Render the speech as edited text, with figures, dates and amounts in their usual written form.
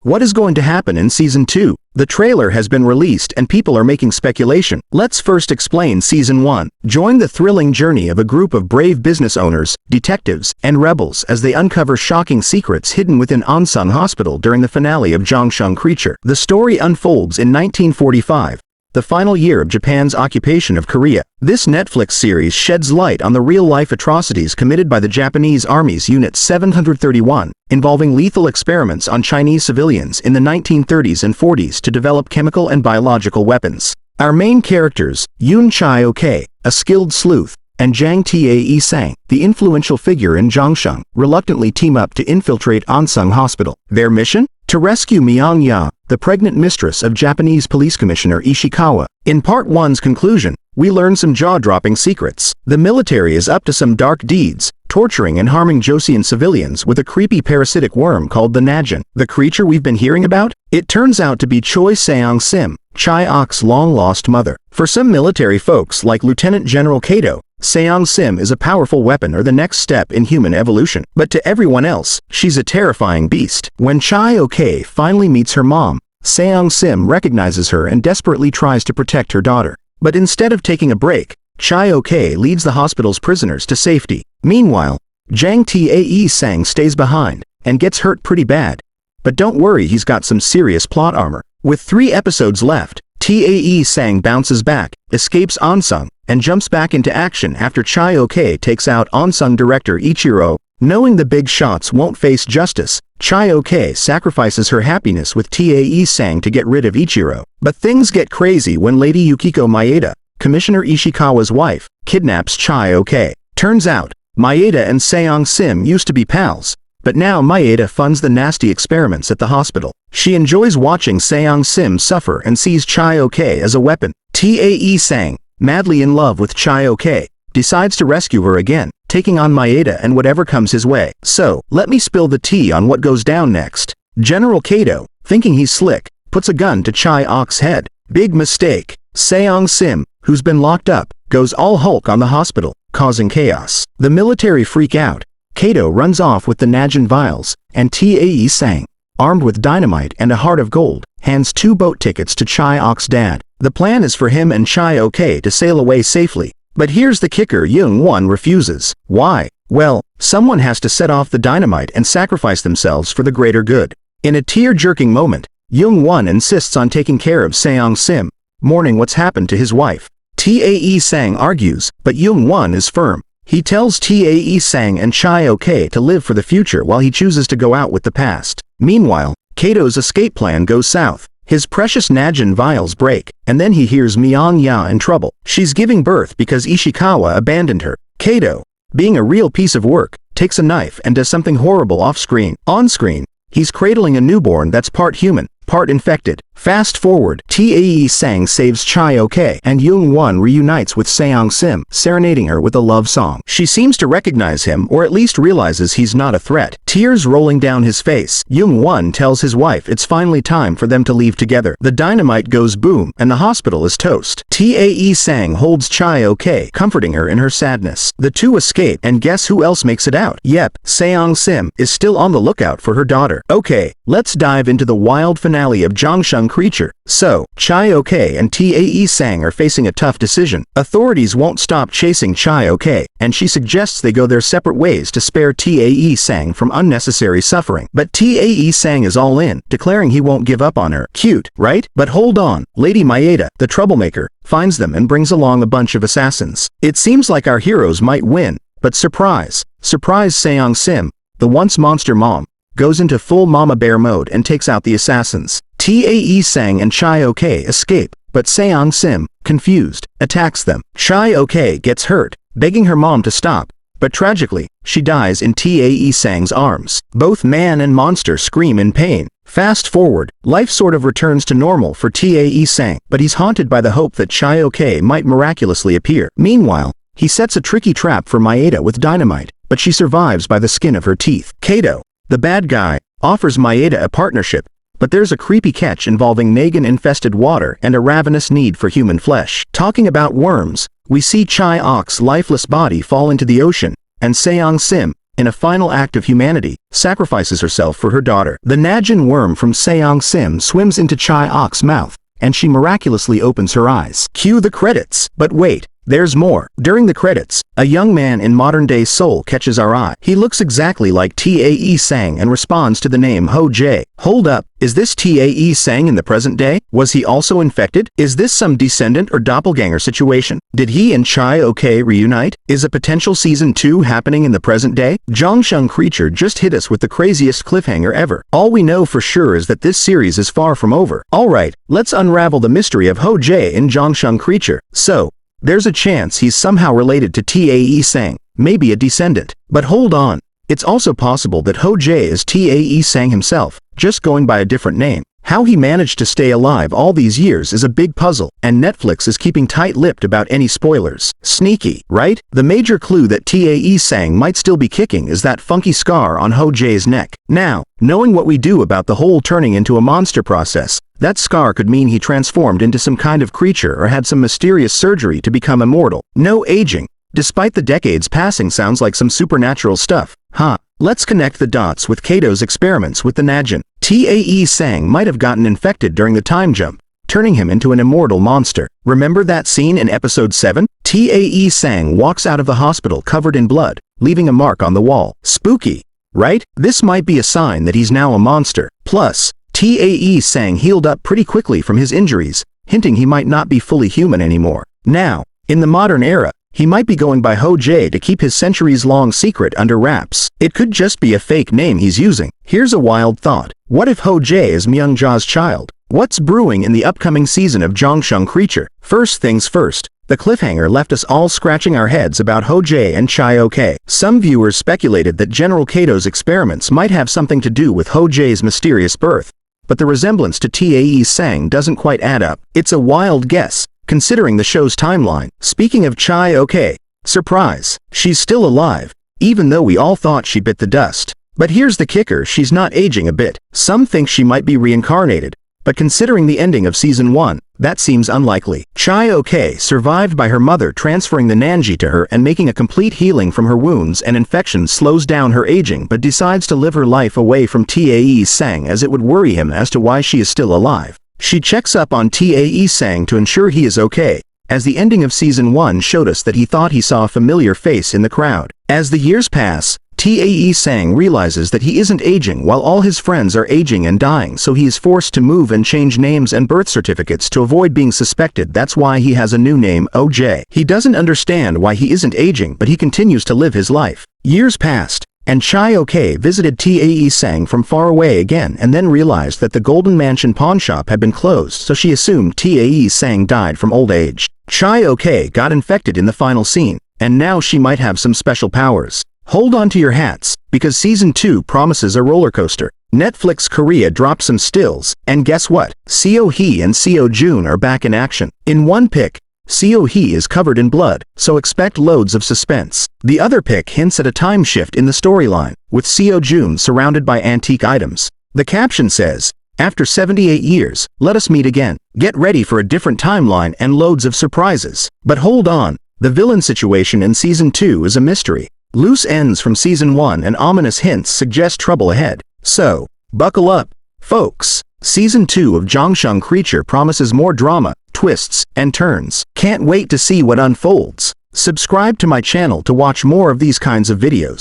What is going to happen in Season 2? The trailer has been released and people are making speculation. Let's first explain Season 1. Join the thrilling journey of a group of brave business owners, detectives, and rebels as they uncover shocking secrets hidden within Gyeongseong Hospital during the finale of Gyeongseong Creature. The story unfolds in 1945. The final year of Japan's occupation of Korea. This Netflix series sheds light on the real-life atrocities committed by the Japanese Army's Unit 731, involving lethal experiments on Chinese civilians in the 1930s and 40s to develop chemical and biological weapons. Our main characters, Chae-Ok, a skilled sleuth, and Tae-Sang, the influential figure in Gyeongseong, reluctantly team up to infiltrate Gyeongseong Hospital. Their mission? To rescue Myung-ya, the pregnant mistress of Japanese Police Commissioner Ishikawa. In Part 1's conclusion, we learn some jaw-dropping secrets. The military is up to some dark deeds, torturing and harming Joseon civilians with a creepy parasitic worm called the Najin. The creature we've been hearing about? It turns out to be Choi Seong-sim, Chae-Ok's long-lost mother. For some military folks like Lieutenant General Kato, Seong-sim is a powerful weapon or the next step in human evolution. But to everyone else, she's a terrifying beast. When Chae-Ok finally meets her mom, Seong-sim recognizes her and desperately tries to protect her daughter. But instead of taking a break, Chae-Ok leads the hospital's prisoners to safety. Meanwhile, Tae-Sang stays behind and gets hurt pretty bad. But don't worry, he's got some serious plot armor. With 3 episodes left, Tae-Sang bounces back, escapes Gyeongseong, and jumps back into action after Chae-Ok takes out Gyeongseong director Ichiro. Knowing the big shots won't face justice, Chae-Ok sacrifices her happiness with Tae-Sang to get rid of Ichiro. But things get crazy when Lady Yukiko Maeda, Commissioner Ishikawa's wife, kidnaps Chae-Ok. Turns out, Maeda and Seong-sim used to be pals, but now Maeda funds the nasty experiments at the hospital. She enjoys watching Seong-sim suffer and sees Chae-Ok as a weapon. Tae-Sang, madly in love with Chae-Ok, decides to rescue her again, taking on Maeda and whatever comes his way. So, let me spill the tea on what goes down next. General Kato, thinking he's slick, puts a gun to Chae-Ok's head. Big mistake. Seong-sim, who's been locked up, goes all Hulk on the hospital, causing chaos. The military freak out. Kato runs off with the Najin vials, and Tae-Sang, armed with dynamite and a heart of gold, hands 2 boat tickets to Chae-Ok's dad. The plan is for him and Chae-Ok to sail away safely. But here's the kicker: Young-won refuses. Why? Well, someone has to set off the dynamite and sacrifice themselves for the greater good. In a tear-jerking moment, Young-won insists on taking care of Seong-sim, mourning what's happened to his wife. Tae-Sang argues, but Young-won is firm. He tells Tae-Sang and Chae-Ok to live for the future while he chooses to go out with the past. Meanwhile, Kato's escape plan goes south. His precious Najin vials break, and then he hears Myung-ya in trouble. She's giving birth because Ishikawa abandoned her. Kato, being a real piece of work, takes a knife and does something horrible off-screen. On-screen, he's cradling a newborn that's part human, part infected. Fast forward, Tae-Sang saves Chae-Ok, and Young-won reunites with Seong-sim, serenading her with a love song. She seems to recognize him, or at least realizes he's not a threat. Tears rolling down his face, Young-won tells his wife it's finally time for them to leave together. The dynamite goes boom, and the hospital is toast. Tae-Sang holds Chae-Ok, comforting her in her sadness. The two escape, and guess who else makes it out? Yep, Seong-sim is still on the lookout for her daughter. Okay, let's dive into the wild finale of Gyeongseong Creature. So, Chae-Ok and Tae-Sang are facing a tough decision. Authorities won't stop chasing Chae-Ok, and she suggests they go their separate ways to spare Tae-Sang from unnecessary suffering. But Tae-Sang is all in, declaring he won't give up on her. Cute, right? But hold on. Lady Maeda, the troublemaker, finds them and brings along a bunch of assassins. It seems like our heroes might win, but surprise. Surprise, Seong-sim, the once monster mom, goes into full mama bear mode and takes out the assassins. Tae-Sang and Chae-Ok escape, but Seong-sim, confused, attacks them. Chae-Ok gets hurt, begging her mom to stop, but tragically, she dies in Tae-Sang's arms. Both man and monster scream in pain. Fast forward, life sort of returns to normal for Tae-Sang, but he's haunted by the hope that Chae-Ok might miraculously appear. Meanwhile, he sets a tricky trap for Maeda with dynamite, but she survives by the skin of her teeth. Kato, the bad guy, offers Maeda a partnership, but there's a creepy catch involving Nagan-infested water and a ravenous need for human flesh. Talking about worms, we see Chae-Ok's lifeless body fall into the ocean, and Seong-sim, in a final act of humanity, sacrifices herself for her daughter. The Najin worm from Seong-sim swims into Chae-Ok's mouth, and she miraculously opens her eyes. Cue the credits. But wait, there's more. During the credits, a young man in modern-day Seoul catches our eye. He looks exactly like Tae-Sang and responds to the name Ho-jae. Hold up, is this Tae-Sang in the present day? Was he also infected? Is this some descendant or doppelganger situation? Did he and Chae-Ok reunite? Is a potential season 2 happening in the present day? Gyeongseong Creature just hit us with the craziest cliffhanger ever. All we know for sure is that this series is far from over. Alright, let's unravel the mystery of Ho-jae in Gyeongseong Creature. So, there's a chance he's somehow related to Tae-Sang, maybe a descendant. But hold on, it's also possible that Ho-jae is Tae-Sang himself, just going by a different name. How he managed to stay alive all these years is a big puzzle, and Netflix is keeping tight-lipped about any spoilers. Sneaky, right? The major clue that Tae-Sang might still be kicking is that funky scar on Ho-jae's neck. Now, knowing what we do about the whole turning into a monster process, that scar could mean he transformed into some kind of creature or had some mysterious surgery to become immortal. No aging, despite the decades passing, sounds like some supernatural stuff. Huh. Let's connect the dots with Kato's experiments with the Najin. Tae-Sang might have gotten infected during the time jump, turning him into an immortal monster. Remember that scene in episode 7? Tae-Sang walks out of the hospital covered in blood, leaving a mark on the wall. Spooky, right? This might be a sign that he's now a monster. Plus, Tae-Sang healed up pretty quickly from his injuries, hinting he might not be fully human anymore. Now, in the modern era, he might be going by Ho-jae to keep his centuries-long secret under wraps. It could just be a fake name he's using. Here's a wild thought. What if Ho-jae is Myung-jae's child? What's brewing in the upcoming season of Gyeongseong Creature? First things first, the cliffhanger left us all scratching our heads about Ho-jae and Chae-Ok. Some viewers speculated that General Kato's experiments might have something to do with Ho-jae's mysterious birth, but the resemblance to Tae-Sang doesn't quite add up. It's a wild guess, considering the show's timeline. Speaking of Chae-Ok, surprise, she's still alive, even though we all thought she bit the dust. But here's the kicker, she's not aging a bit. Some think she might be reincarnated, but considering the ending of season 1, that seems unlikely. Chae-Ok survived by her mother transferring the Nanji to her and making a complete healing from her wounds and infections slows down her aging, but decides to live her life away from Tae-Sang as it would worry him as to why she is still alive. She checks up on Tae-Sang to ensure he is okay, as the ending of season 1 showed us that he thought he saw a familiar face in the crowd. As the years pass, Tae-Sang realizes that he isn't aging while all his friends are aging and dying, so he is forced to move and change names and birth certificates to avoid being suspected. That's why he has a new name, Ho-jae. He doesn't understand why he isn't aging, but he continues to live his life. Years passed, and Chae-Ok visited Tae-Sang from far away again and then realized that the Golden Mansion pawnshop had been closed, so she assumed Tae-Sang died from old age. Chae-Ok got infected in the final scene, and now she might have some special powers. Hold on to your hats, because season 2 promises a roller coaster. Netflix Korea dropped some stills, and guess what? Seo-hee and Seo-joon are back in action. In one pic, Seo-hee is covered in blood, so expect loads of suspense. The other pic hints at a time shift in the storyline, with Seo-joon surrounded by antique items. The caption says, "After 78 years, let us meet again. Get ready for a different timeline and loads of surprises." But hold on, the villain situation in season 2 is a mystery. Loose ends from season 1 and ominous hints suggest trouble ahead. So, buckle up, folks. Season 2 of Gyeongseong Creature promises more drama, twists, and turns. Can't wait to see what unfolds. Subscribe to my channel to watch more of these kinds of videos.